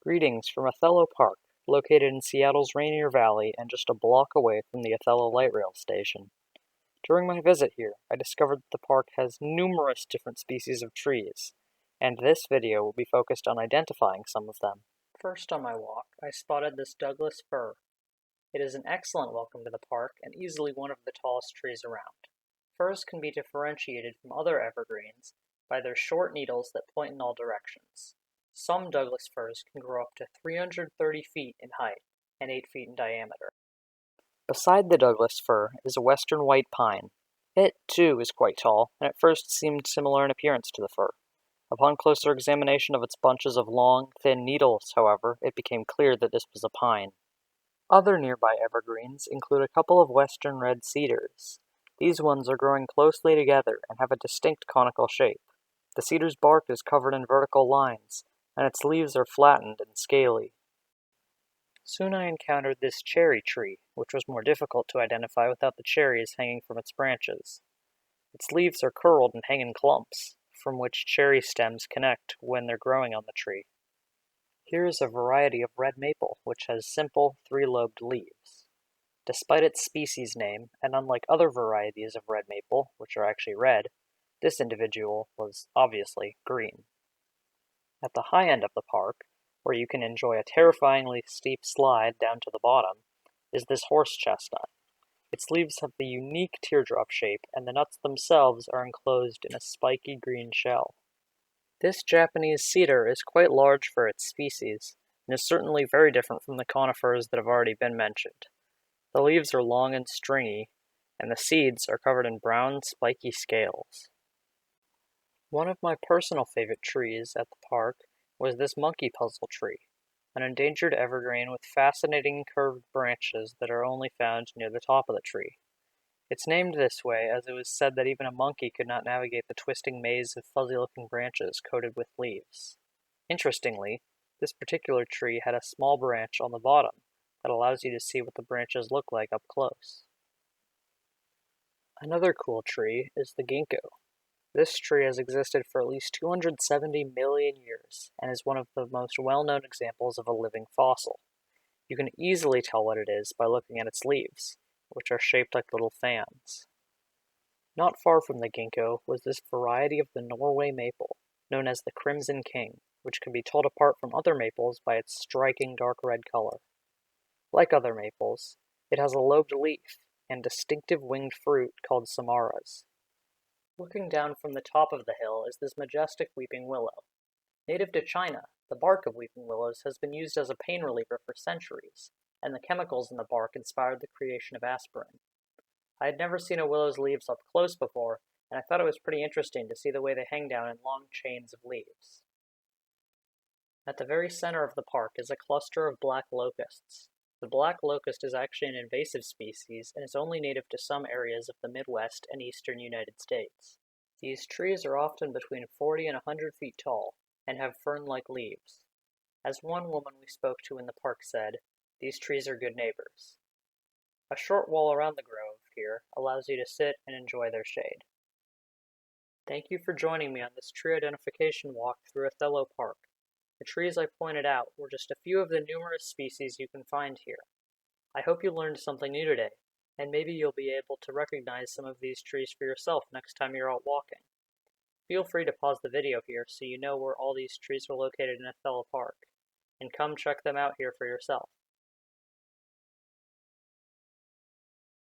Greetings from Othello Park, located in Seattle's Rainier Valley and just a block away from the Othello Light Rail station. During my visit here, I discovered that the park has numerous different species of trees, and this video will be focused on identifying some of them. First on my walk, I spotted this Douglas fir. It is an excellent welcome to the park and easily one of the tallest trees around. Firs can be differentiated from other evergreens by their short needles that point in all directions. Some Douglas firs can grow up to 330 feet in height and 8 feet in diameter. Beside the Douglas fir is a western white pine. It, too, is quite tall, and at first seemed similar in appearance to the fir. Upon closer examination of its bunches of long, thin needles, however, it became clear that this was a pine. Other nearby evergreens include a couple of western red cedars. These ones are growing closely together and have a distinct conical shape. The cedar's bark is covered in vertical lines, and its leaves are flattened and scaly. Soon I encountered this cherry tree, which was more difficult to identify without the cherries hanging from its branches. Its leaves are curled and hang in clumps, from which cherry stems connect when they're growing on the tree. Here is a variety of red maple, which has simple, three-lobed leaves. Despite its species name, and unlike other varieties of red maple, which are actually red, this individual was obviously green. At the high end of the park, where you can enjoy a terrifyingly steep slide down to the bottom, is this horse chestnut. Its leaves have the unique teardrop shape, and the nuts themselves are enclosed in a spiky green shell. This Japanese cedar is quite large for its species, and is certainly very different from the conifers that have already been mentioned. The leaves are long and stringy, and the seeds are covered in brown, spiky scales. One of my personal favorite trees at the park was this monkey puzzle tree, an endangered evergreen with fascinating curved branches that are only found near the top of the tree. It's named this way as it was said that even a monkey could not navigate the twisting maze of fuzzy-looking branches coated with leaves. Interestingly, this particular tree had a small branch on the bottom that allows you to see what the branches look like up close. Another cool tree is the ginkgo. This tree has existed for at least 270 million years and is one of the most well-known examples of a living fossil. You can easily tell what it is by looking at its leaves, which are shaped like little fans. Not far from the ginkgo was this variety of the Norway maple, known as the Crimson King, which can be told apart from other maples by its striking dark red color. Like other maples, it has a lobed leaf and distinctive winged fruit called samaras. Looking down from the top of the hill is this majestic weeping willow. Native to China, the bark of weeping willows has been used as a pain reliever for centuries, and the chemicals in the bark inspired the creation of aspirin. I had never seen a willow's leaves up close before, and I thought it was pretty interesting to see the way they hang down in long chains of leaves. At the very center of the park is a cluster of black locusts. The black locust is actually an invasive species and is only native to some areas of the Midwest and eastern United States. These trees are often between 40 and 100 feet tall and have fern-like leaves. As one woman we spoke to in the park said, these trees are good neighbors. A short wall around the grove here allows you to sit and enjoy their shade. Thank you for joining me on this tree identification walk through Othello Park. The trees I pointed out were just a few of the numerous species you can find here. I hope you learned something new today, and maybe you'll be able to recognize some of these trees for yourself next time you're out walking. Feel free to pause the video here so you know where all these trees are located in Othello Park, and come check them out here for yourself.